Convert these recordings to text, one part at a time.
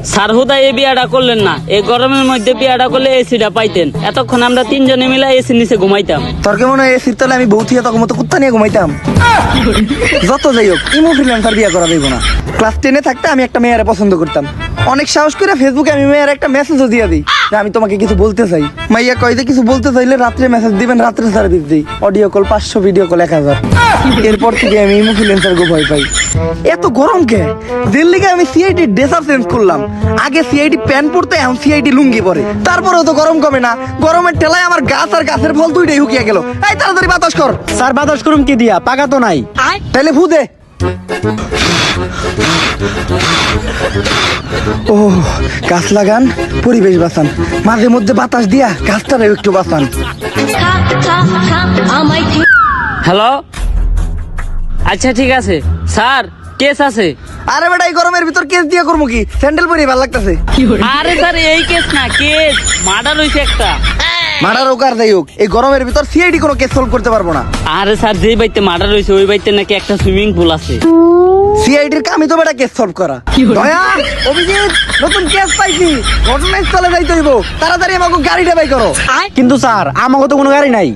Sir হুদাই এই বিয়াটা করলেন না, এই গরমের মধ্যে বিয়াটা করলে এসিটা পাইতেন, এতক্ষণ আমরা তিনজনে মিলে এসির নিচে ঘুমাইতাম। তোর কেমন হয় এসির তলে আমি বউ থিয়া তখন মতো কুত্তা নিয়ে ঘুমাইতাম। যত যাই হোক ইমো ফ্রিল্যান্সার বিয়ে করা দেবো না। ক্লাস 10-এ থাকতে আমি একটা মেয়েরে পছন্দ করতাম। অনেক সাহস করে ফেসবুকে আমি মেয়ের একটা মেসেজও দিয়ে দিই যে আমি তোমাকে কিছু বলতে চাই। মাইয়া কয় যে কিছু বলতে চাইলে রাত্রে মেসেজ দিবেন, রাত্রে সার্ভিস দিই। Audio call 500, video call 1000। এরপর থেকে আমি ইমো ফ্রিল্যান্সার গো ভয় পাই। এত গরম কে? দিল্লিকে আমি সিআইডি ড্রেসার চেঞ্জ করলাম। আগে সিআইডি প্যান্ট পরতে, এখন সিআইডি লুঙ্গি পরে। তারপরেও তো গরম কমে না। গরমের ঠেলায় আমার গাছ আর গাছের ফল দুইটাই হুকিয়ে গেল। এই তাড়াতাড়ি বাতাস কর। স্যার বাতাস করুম কি দিয়া, পাকা তো নাই। তাইলে ফু দে। ও গাছ লাগান, পরিবেশ বাঁচান, মাঝে মধ্যে বাতাস দিয়া গাছটারেও একটু বাঁচান। হ্যালো, আচ্ছা ঠিক আছে স্যার, কেস আছে। আরে বেটা এই গরমের ভিতর কেস দিয়া করবো কি? স্যান্ডেল পরে ভালো লাগতেছে। আরে স্যার এই কেস না, কেস মার্ডার হয়েছে একটা। মার্ডার হোক আর যাই হোক, এই গরমের ভিতর সিআইডি কোনো কেস সলভ করতে পারবো না। আরে স্যার যেই বাড়িতে মার্ডার হয়েছে ওই বাড়িতে নাকি একটা সুইমিং পুল আছে। সিআইডির কামই তো বেটা কেস সলভ করা। দয়া, অভিজিৎ, নতুন কেস পাইছি, ঘটনাস্থলে যাইতে হইব। তাড়াতাড়ি আমাকে গাড়িটা বাই করো। কিন্তু স্যার আমাকে তো কোনো গাড়ি নাই।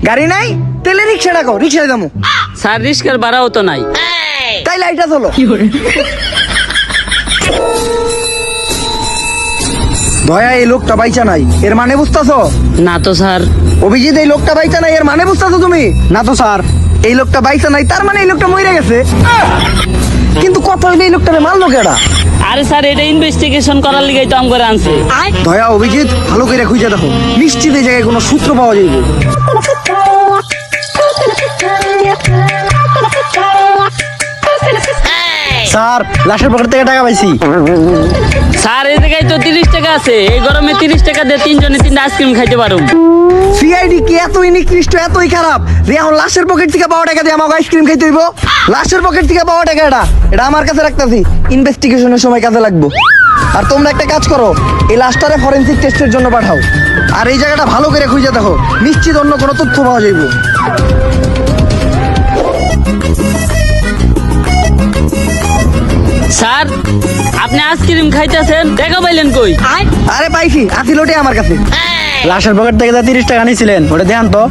গাড়ি নাই? তেলে রিক্সা ডাকো, রিক্সায় যাবো। স্যার রিস্কার ভাড়াও তো নাই। তাই লাইটা চলো। দয়া এই লোকটা বাইচা নাই, এর মানে বুঝতেছো? না তো স্যার। অভিজিৎ এই লোকটা বাইচা নাই, এর মানে বুঝতেছো তুমি? না তো স্যার। এই লোকটা বাইচা নাই, তার মানে এই লোকটা মরে গেছে। কিন্তু কত হইলে এই লোকটারে মারলো কেডা? আরে স্যার এটা ইনভেস্টিগেশন করার লিগাই তো আম করে আনছে। দয়া, অভিজিৎ ভালো করে খুঁজে দেখো, নিশ্চিত এই জায়গায় কোনো সূত্র পাওয়া যাইবে। স্যার লাশের পকেট থেকে টাকা পাইছি। স্যার এই জায়গায় তো 30 টাকা আছে, এই গরমে 30 টাকা দিয়ে তিনজনে 3টা আইসক্রিম খাইতে পারুম। সিআইডি কি এতই নিকৃষ্ট, এতই খারাপ যে এখন লাশের পকেট থেকে পাওয়া টাকা দিয়ে আমাকে আইসক্রিম খাইতে হইব? লাশের পকেট থেকে পাওয়া টাকা এটা আমার কাছে রাখতেছি, ইনভেস্টিগেশনের সময় কাজে লাগবো। আর তোমরা একটা কাজ করো, এই লাশটারে ফরেনসিক টেস্টের জন্য পাঠাও। আর এই জায়গাটা ভালো করে খুঁজে দেখো, নিশ্চিত অন্য কোনো তথ্য পাওয়া যাইব। স্যার আপনি আইসক্রিম খাইতেছেন, টাকা পাইলেন কই? আরে পাইছি, আসিল ওটাই আমার কাছে। লাশের পকেট থেকে যা 30 টাকা নিয়েছিলেন ওটা দেখান তো।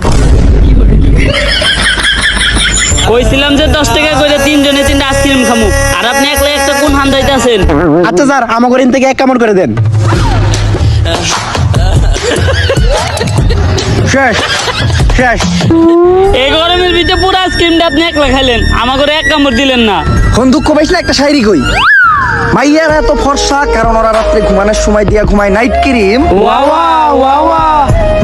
কইছিলাম যে 10 টাকা করে তিনজনে 3টা আইসক্রিম খামু, আর আপনি একলা একটা কোন হান যাইতাছেন? আচ্ছা স্যার আমাকে ঋণ থেকে 1 কামড় করে দেন। শেষ শেষ। এই গরমের ভিতরে পুরো আইসক্রিমটা আপনি একলা খাইলেন, আমাকে এক কামড় দিলেন না। কোন দুঃখ পাইছিলে একটা শায়রি কই। মাইয়ারা এত ফর্সা কারণ ওরা রাত্রে ঘুমানোর সময় দিয়া ঘুমায় নাইট ক্রিম।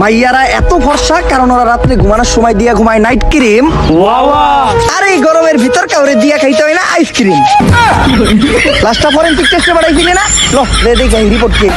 মাইয়ারা এত ফর্সা কারণ ওরা রাত্রে ঘুমানোর সময় দিয়া ঘুমায় নাইট ক্রিম। আর এই গরমের ভিতর কাউরে দিয়া খাইতে হয় না আইসক্রিম। লাস্টটা ফরেনসিক টেস্টে পাঠাইছিলি না? লো দেখি রিপোর্ট কি।